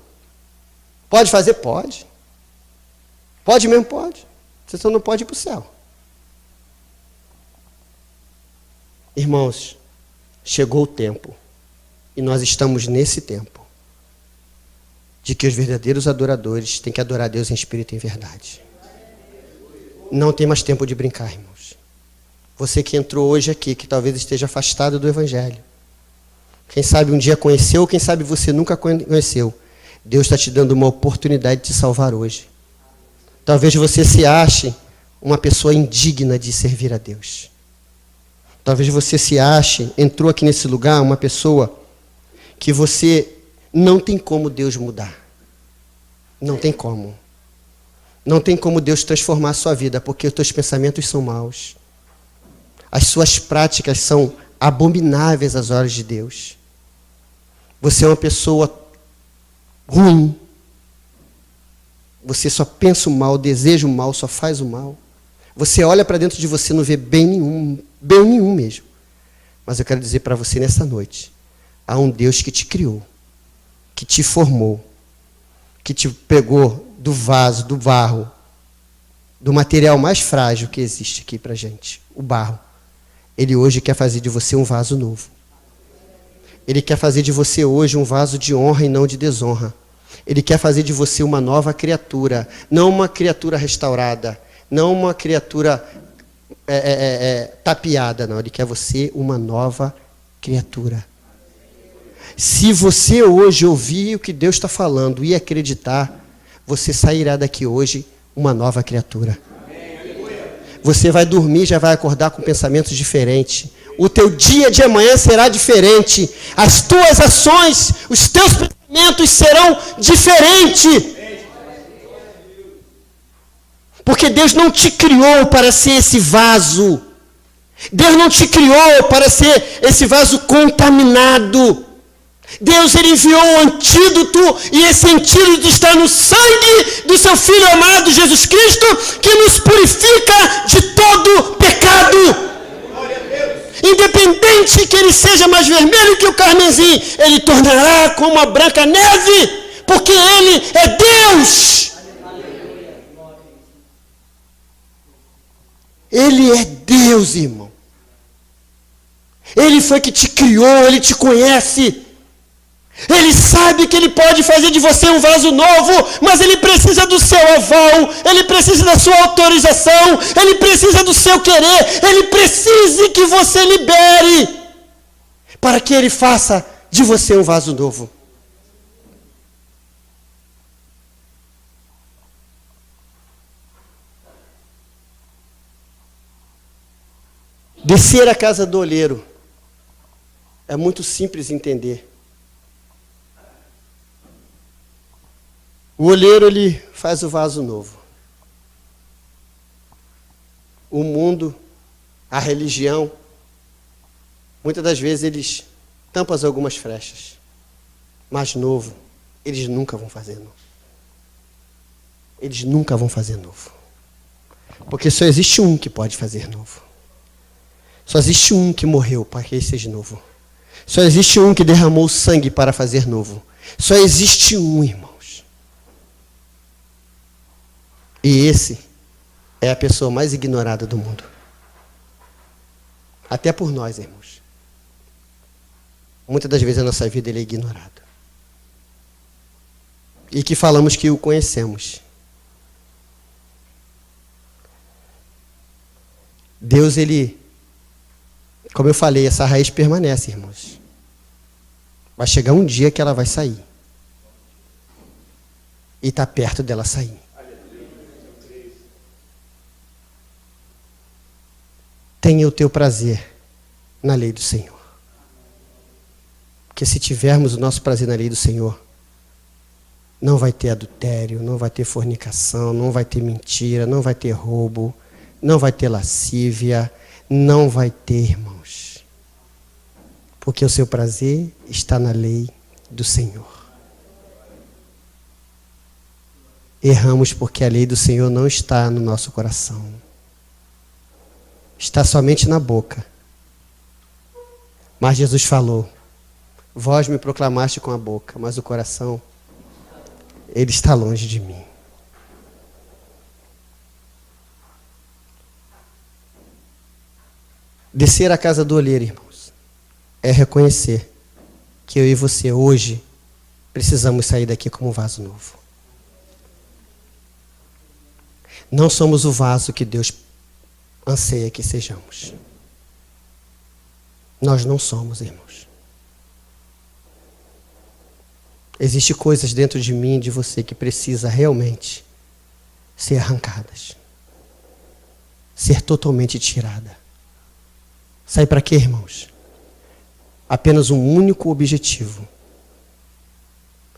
Pode fazer? Pode. Pode mesmo? Pode. Você só não pode ir para o céu. Irmãos, chegou o tempo, e nós estamos nesse tempo, de que os verdadeiros adoradores têm que adorar a Deus em espírito e em verdade. Não tem mais tempo de brincar, irmãos. Você que entrou hoje aqui, que talvez esteja afastado do Evangelho. Quem sabe um dia conheceu, quem sabe você nunca conheceu. Deus está te dando uma oportunidade de te salvar hoje. Talvez você se ache uma pessoa indigna de servir a Deus. Talvez você se ache, entrou aqui nesse lugar, uma pessoa que você não tem como Deus mudar. Não tem como. Não tem como Deus transformar a sua vida, porque os teus pensamentos são maus. As suas práticas são abomináveis às olhos de Deus. Você é uma pessoa ruim. Você só pensa o mal, deseja o mal, só faz o mal. Você olha para dentro de você e não vê bem nenhum mesmo. Mas eu quero dizer para você nessa noite, há um Deus que te criou, que te formou, que te pegou do vaso, do barro, do material mais frágil que existe aqui para a gente, o barro. Ele hoje quer fazer de você um vaso novo. Ele quer fazer de você hoje um vaso de honra e não de desonra. Ele quer fazer de você uma nova criatura, não uma criatura restaurada, não uma criatura tapeada, não. Ele quer você uma nova criatura. Se você hoje ouvir o que Deus está falando e acreditar, você sairá daqui hoje uma nova criatura. Você vai dormir, já vai acordar com pensamentos diferentes. O teu dia de amanhã será diferente. As tuas ações, os teus pensamentos serão diferentes. Porque Deus não te criou para ser esse vaso. Deus não te criou para ser esse vaso contaminado. Deus, ele enviou um antídoto, e esse antídoto está no sangue do seu Filho amado, Jesus Cristo, que nos purifica de todo pecado. Independente que ele seja mais vermelho que o carmesim, ele tornará como a branca neve, porque ele é Deus. Ele é Deus, irmão. Ele foi que te criou, ele te conhece. Ele sabe que ele pode fazer de você um vaso novo, mas ele precisa do seu aval, ele precisa da sua autorização, ele precisa do seu querer, ele precisa que você libere, para que ele faça de você um vaso novo. Descer à casa do olheiro é muito simples de entender. O olheiro, ele faz o vaso novo. O mundo, a religião, muitas das vezes eles tampam algumas frechas. Mas novo, eles nunca vão fazer novo. Eles nunca vão fazer novo. Porque só existe um que pode fazer novo. Só existe um que morreu para que ele seja novo. Só existe um que derramou sangue para fazer novo. Só existe um, irmãos. E esse é a pessoa mais ignorada do mundo. Até por nós, irmãos. Muitas das vezes a nossa vida ele é ignorado. E que falamos que o conhecemos. Deus, ele, como eu falei, essa raiz permanece, irmãos. Vai chegar um dia que ela vai sair. E está perto dela sair. Tenha o teu prazer na lei do Senhor. Porque se tivermos o nosso prazer na lei do Senhor, não vai ter adultério, não vai ter fornicação, não vai ter mentira, não vai ter roubo, não vai ter lascívia, não vai ter, irmãos. Porque o seu prazer está na lei do Senhor. Erramos porque a lei do Senhor não está no nosso coração. Está somente na boca. Mas Jesus falou, vós me proclamaste com a boca, mas o coração, ele está longe de mim. Descer à casa do olheiro, irmãos, é reconhecer que eu e você hoje precisamos sair daqui como um vaso novo. Não somos o vaso que Deus anseia que sejamos. Nós não somos, irmãos. Existem coisas dentro de mim e de você que precisa realmente ser arrancadas. Ser totalmente tirada. Sabe para quê, irmãos? Apenas um único objetivo.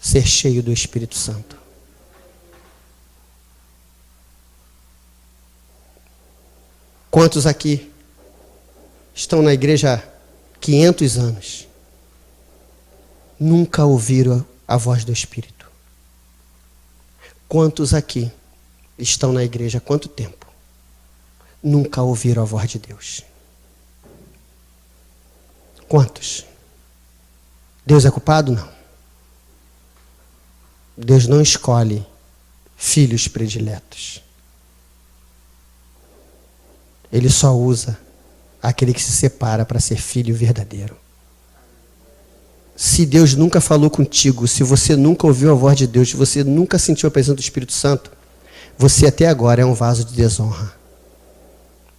Ser cheio do Espírito Santo. Quantos aqui estão na igreja há 500 anos? Nunca ouviram a voz do Espírito? Quantos aqui estão na igreja há quanto tempo? Nunca ouviram a voz de Deus? Quantos? Deus é culpado? Não. Deus não escolhe filhos prediletos. Ele só usa aquele que se separa para ser filho verdadeiro. Se Deus nunca falou contigo, se você nunca ouviu a voz de Deus, se você nunca sentiu a presença do Espírito Santo, você até agora é um vaso de desonra.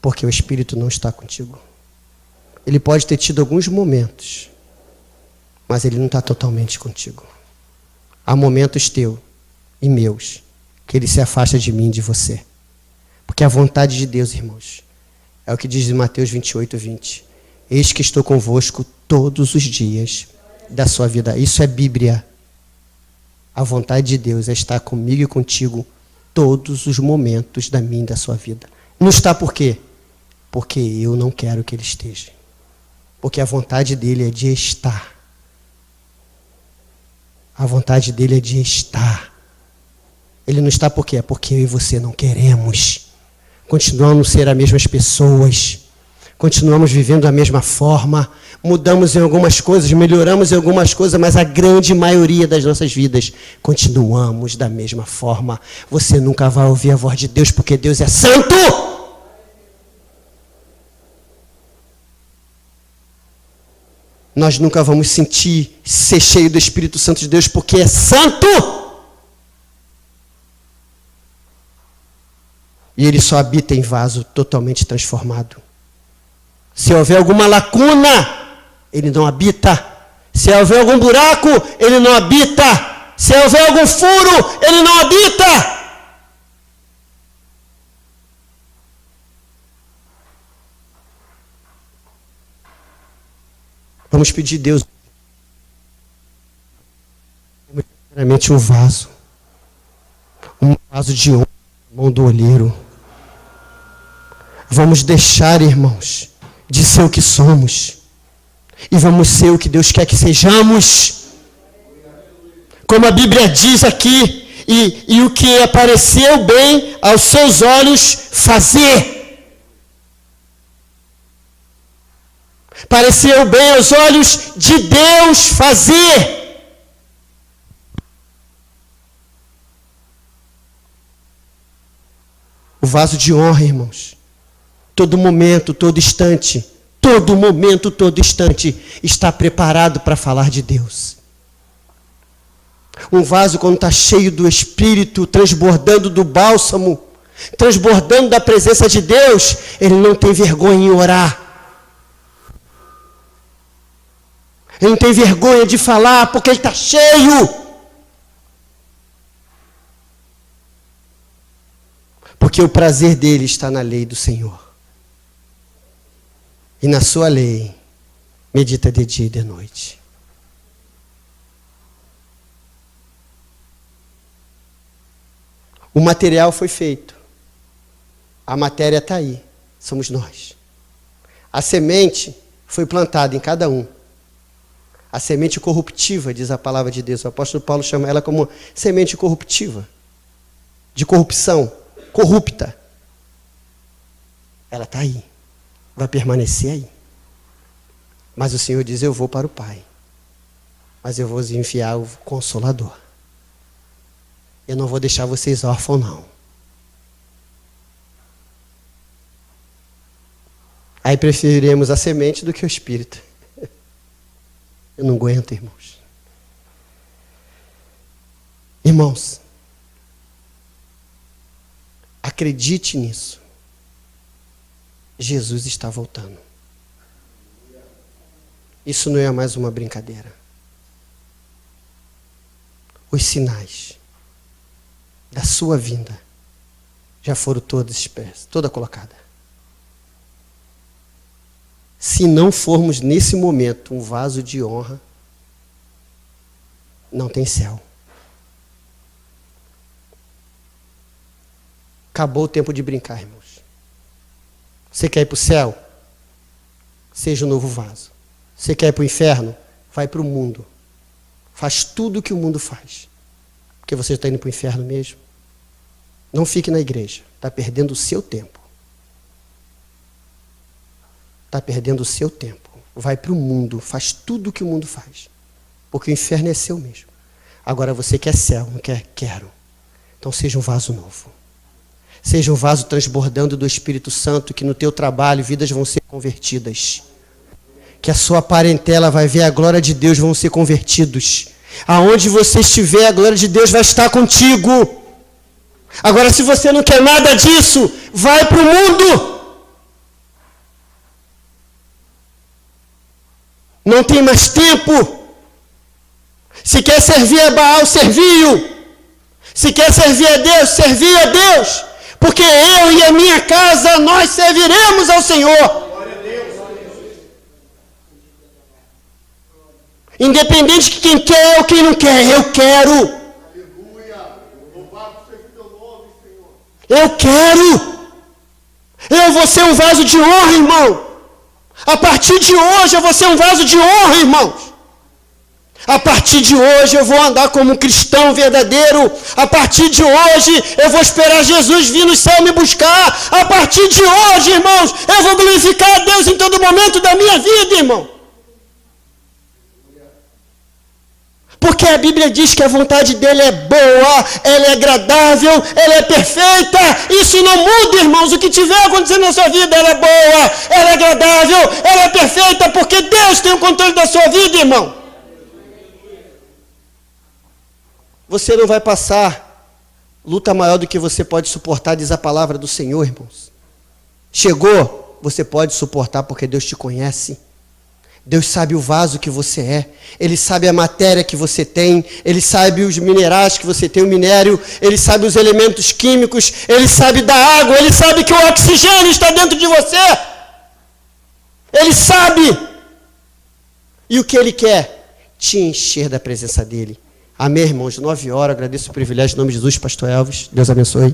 Porque o Espírito não está contigo. Ele pode ter tido alguns momentos, mas ele não está totalmente contigo. Há momentos teus e meus que ele se afasta de mim e de você. Porque a vontade de Deus, irmãos, é o que diz em Mateus 28, 20. Eis que estou convosco todos os dias da sua vida. Isso é Bíblia. A vontade de Deus é estar comigo e contigo todos os momentos da minha e da sua vida. Não está por quê? Porque eu não quero que ele esteja. Porque a vontade dele é de estar. A vontade dele é de estar. Ele não está por quê? É porque eu e você não queremos. Continuamos a ser as mesmas pessoas. Continuamos vivendo da mesma forma. Mudamos em algumas coisas, melhoramos em algumas coisas, mas a grande maioria das nossas vidas continuamos da mesma forma. Você nunca vai ouvir a voz de Deus porque Deus é santo. Nós nunca vamos sentir ser cheio do Espírito Santo de Deus porque é santo. E ele só habita em vaso totalmente transformado. Se houver alguma lacuna, ele não habita. Se houver algum buraco, ele não habita. Se houver algum furo, ele não habita. Vamos pedir a Deus primeiramente um vaso de honra na mão do olheiro. Vamos deixar, irmãos, de ser o que somos e vamos ser o que Deus quer que sejamos. Como a Bíblia diz aqui, e o que apareceu bem aos seus olhos fazer. Pareceu bem aos olhos de Deus fazer. O vaso de honra, irmãos, todo momento, todo instante, está preparado para falar de Deus. Um vaso, quando está cheio do Espírito, transbordando do bálsamo, transbordando da presença de Deus, ele não tem vergonha em orar. Ele não tem vergonha de falar, porque ele está cheio. Porque o prazer dele está na lei do Senhor. E na sua lei, medita de dia e de noite. O material foi feito. A matéria está aí. Somos nós. A semente foi plantada em cada um. A semente corruptiva, diz a palavra de Deus. O apóstolo Paulo chama ela como semente corruptiva. De corrupção. Corrupta. Ela está aí. Vai permanecer aí. Mas o Senhor diz, eu vou para o Pai. Mas eu vou enviar o Consolador. Eu não vou deixar vocês órfãos, não. Aí preferiremos a semente do que o Espírito. Eu não aguento, irmãos. Irmãos, acredite nisso. Jesus está voltando. Isso não é mais uma brincadeira. Os sinais da sua vinda já foram toda colocada. Se não formos nesse momento um vaso de honra, não tem céu. Acabou o tempo de brincar, irmãos. Você quer ir para o céu? Seja um novo vaso. Você quer ir para o inferno? Vai para o mundo. Faz tudo o que o mundo faz. Porque você está indo para o inferno mesmo. Não fique na igreja. Está perdendo o seu tempo. Está perdendo o seu tempo. Vai para o mundo. Faz tudo o que o mundo faz. Porque o inferno é seu mesmo. Agora você quer céu, não quer? Quero. Então seja um vaso novo. Seja um vaso transbordando do Espírito Santo, que no teu trabalho vidas vão ser convertidas. Que a sua parentela vai ver a glória de Deus, vão ser convertidos. Aonde você estiver, a glória de Deus vai estar contigo. Agora, se você não quer nada disso, vai para o mundo. Não tem mais tempo. Se quer servir a Baal, serviu. Se quer servir a Deus, serviu a Deus. Porque eu e a minha casa, nós serviremos ao Senhor. Independente de quem quer ou quem não quer, eu quero. Eu quero. Eu vou ser um vaso de honra, irmão. A partir de hoje eu vou ser um vaso de honra, irmãos. A partir de hoje eu vou andar como um cristão verdadeiro. A partir de hoje eu vou esperar Jesus vir no céu me buscar. A partir de hoje, irmãos, eu vou glorificar a Deus em todo momento da minha vida, irmão. Porque a Bíblia diz que a vontade dele é boa, ela é agradável, ela é perfeita. Isso não muda, irmãos. O que tiver acontecendo na sua vida, ela é boa, ela é agradável, ela é perfeita, porque Deus tem o controle da sua vida, irmão. Você não vai passar luta maior do que você pode suportar, diz a palavra do Senhor, irmãos. Chegou, você pode suportar porque Deus te conhece. Deus sabe o vaso que você é. Ele sabe a matéria que você tem. Ele sabe os minerais que você tem, o minério. Ele sabe os elementos químicos. Ele sabe da água. Ele sabe que o oxigênio está dentro de você. Ele sabe. E o que Ele quer? Te encher da presença dEle. Amém, irmãos? 9 horas. Agradeço o privilégio em nome de Jesus, pastor Elvis. Deus abençoe.